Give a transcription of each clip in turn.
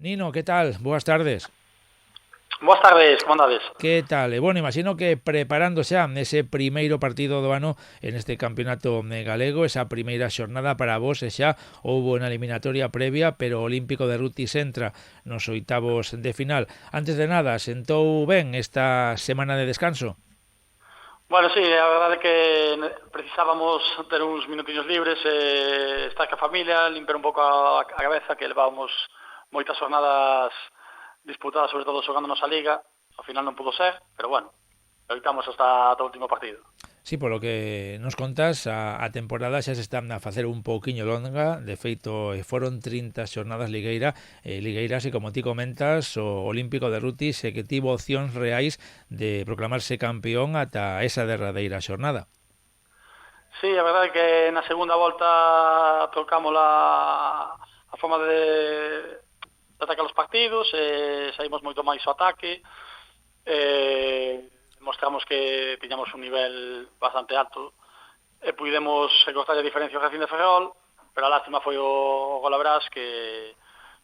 Nino, ¿qué tal? Boas tardes. Boas tardes, como andades? Que tal? Bueno, imagino que preparando xa ese primeiro partido do ano en este campeonato galego, esa primeira xornada para vos, e xa houbo na eliminatoria previa, pero o Olímpico de Rutis entra nos oitavos de final. Antes de nada, sentou ben esta semana de descanso? Bueno, sí, a verdade é que precisábamos ter uns minutinhos libres estar ca familia, limper un pouco a cabeza, que levábamos moitas jornadas disputadas, sobre todo xogando nosa liga. Ao final non pudo ser, pero bueno, loitamos hasta o último partido. Sí, polo que nos contas, a temporada xa se está a facer un pouquiño longa. De feito, foron 30 xornadas ligueiras, e como ti comentas, o Olímpico de Rutis que tivo opcións reais de proclamarse campeón ata esa derradeira xornada. Sí, a verdade é que na segunda volta trocamos a forma de atacar os partidos, saímos moito máis ao ataque, mostramos que tiñamos un nivel bastante alto e pudemos recortar a diferencia ao Racing de Ferrol, pero a lástima foi o Golabrás que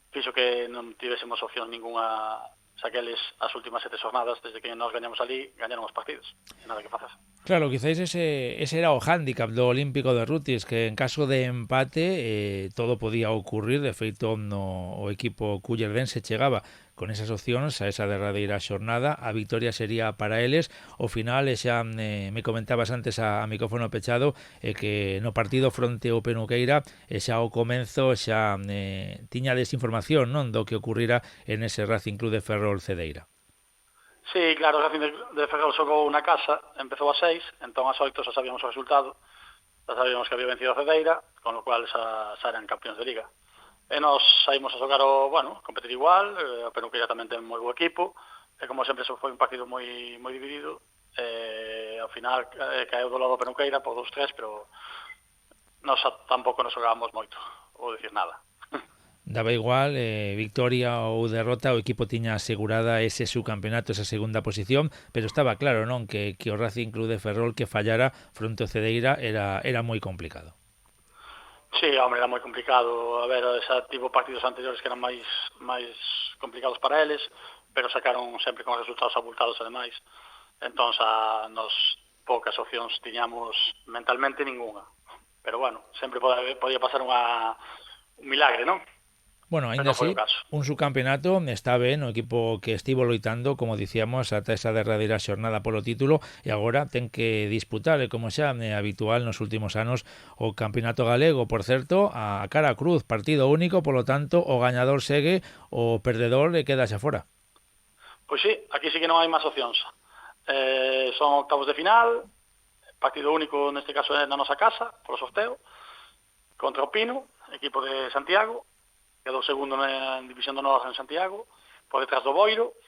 fixo que non tivésemos opción ninguna saqueles as últimas 7 jornadas. Desde que nos gañamos ali, gañaron os partidos, e nada que facer. Claro, quizáis ese era o hándicap do Olímpico de Rutis, que en caso de empate todo podía ocurrir. De feito, o equipo cullerdense chegaba con esas opcións a esa derradeira xornada. A victoria sería para eles. Ao final, xa me comentabas antes a micrófono pechado, que no partido fronte ao Penuqueira, xa ao comenzo xa tiña desinformación, non, do que ocurrira en ese Racing Club de Ferrol Cedeira. Sí, claro, o Racing de Ferrol xogou na casa, empezou a 6, entón ás 8 xa sabíamos o resultado, xa sabíamos que había vencido a Cedeira, con lo cual xa eran campeóns de liga. E nos saímos a xogar competir igual, a Penuqueira tamén ten moi bo equipo, e como sempre foi un partido moi dividido, ao final caeu do lado a Penuqueira por 2-3, pero nos tampouco nos xogábamos moito, ou dicir nada. Daba igual, victoria ou derrota, o equipo tiña asegurada ese subcampeonato, esa segunda posición, pero estaba claro, non, que o Racing Club de Ferrol que fallara fronte ao Cedeira era moi complicado. Sí, hombre, era moi complicado. A ver, xa tivo partidos anteriores que eran máis complicados para eles, pero sacaron sempre con resultados abultados ademais. Entón, nos poucas opcións tiñamos mentalmente ninguna. Pero bueno, sempre podía pasar un milagre, non? Bueno, ainda así, un subcampeonato está ben, o equipo que estivo loitando, como dicíamos, ata esa derradeira xornada polo título, e agora ten que disputar, como xa é habitual nos últimos anos, o campeonato galego. Por certo, a cara a cruz, partido único, polo tanto, o gañador segue, o perdedor queda xa fora. Pois sí, aquí sí que non hai máis opcións. Son octavos de final, partido único neste caso é na nosa casa, polo sorteo, contra o Pino, equipo de Santiago, quedou segundo na División de Honor en Santiago, por detrás do Boiro,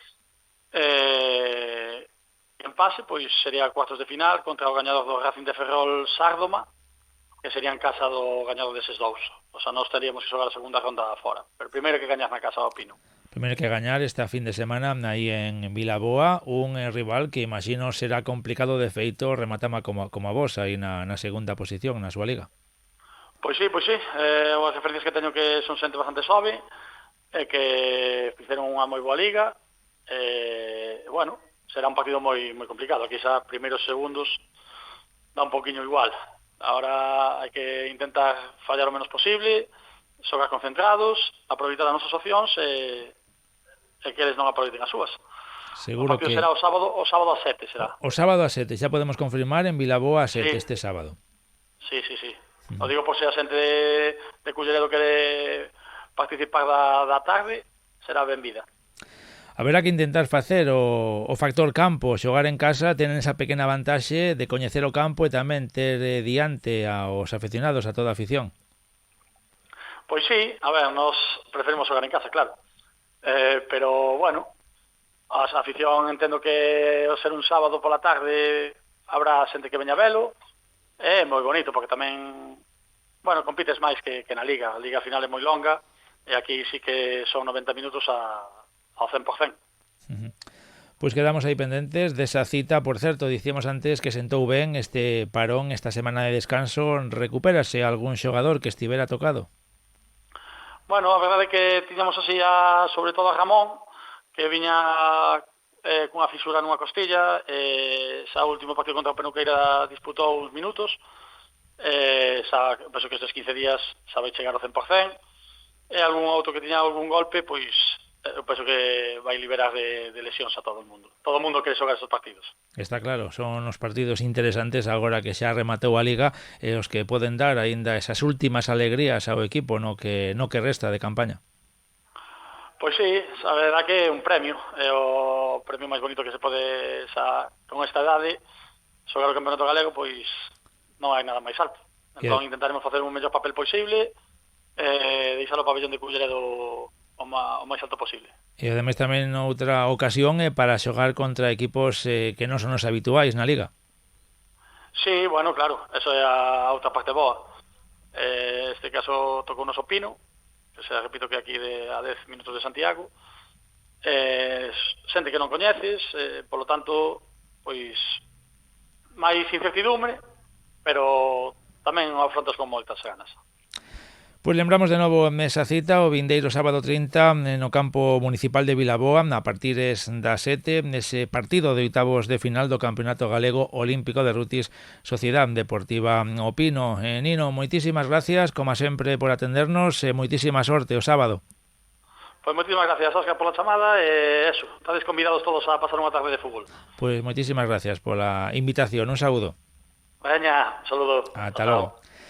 e en pase, pois sería cuartos de final contra o gañador do Racing de Ferrol Sárdoma, que sería en casa do gañador deses dous. O sea, nós teríamos que xogar a segunda ronda fora, pero primeiro que gañar na casa do Pino. Primeiro que gañar esta fin de semana aí en Vilaboa, un rival que imagino será complicado. De feito, rematama como a vos aí na segunda posición na súa liga. Pois sí. As referencias que teño que son xente bastante sobe, e que fixeron unha moi boa liga, bueno, será un partido moi complicado. Aquí xa primeiros segundos dá un poquinho igual. Ahora hai que intentar fallar o menos posible, xogar concentrados, aproveitar as nosas opcións e que eles non aproveiten as súas. Seguro o partido que será o sábado a 7 será. O sábado a 7, xa podemos confirmar, en Vilaboa a 7 sí. Este sábado. Sí. O digo por se a xente de Culleredo quere participar da tarde, será benvida. Haberá que intentar facer o factor campo, xogar en casa, ten esa pequena vantaxe de coñecer o campo e tamén ter diante aos afeccionados, a toda a afición. Pois sí, a ver, nos preferimos xogar en casa, claro. Pero, bueno, a afición entendo que ao ser un sábado pola tarde habrá xente que veña a velo. É moi bonito, porque tamén, bueno, compites máis que na Liga. A Liga final é moi longa, e aquí sí que son 90 minutos ao 100%. Pois quedamos aí pendentes desa cita. Por certo, dicíamos antes que sentou ben este parón, esta semana de descanso. Recupérase algún xogador que estivera tocado? Bueno, a verdade é que tiñamos así sobre todo a Ramón, que viña cunha fisura nunha costilla, xa o último partido contra o Penuqueira disputou uns minutos, penso que estes 15 días xa vai chegar ao 100%, e algún outro que tiña algún golpe, pois eu penso que vai liberar de lesións a todo o mundo. Todo o mundo quere xogar estes partidos. Está claro, son os partidos interesantes agora que xa rematou a Liga e os que poden dar aínda esas últimas alegrías ao equipo no que resta de campaña. Pois sí, a verdade que é un premio, é o premio máis bonito que se pode con esta idade xogar o Campeonato Galego, pois non hai nada máis alto. Entón intentaremos facer un mellor papel posible e deixar o pabellón de Culleredo o máis alto posible. E ademais tamén outra ocasión é para xogar contra equipos que non son os habituais na Liga. Sí, bueno, claro, eso é a outra parte boa. Este caso tocou o Pino, que se repito que aquí a 10 minutos de Santiago, xente que non coñeces, polo tanto, pois máis incertidumbre, pero tamén o afrontas con moitas ganas. Pois lembramos de novo esa cita o vindeiro sábado 30 no campo municipal de Vilaboa a partir das 7 nese partido de oitavos de final do Campeonato Galego Olímpico de Rutis Sociedade Deportiva O Pino. Nino, moitísimas gracias como sempre por atendernos e moitísima sorte o sábado. Pois moitísimas gracias, Óscar, pola chamada e eso, estades convidados todos a pasar unha tarde de fútbol. Pois moitísimas gracias pola invitación, un saúdo. Veña, saludo. Ata logo.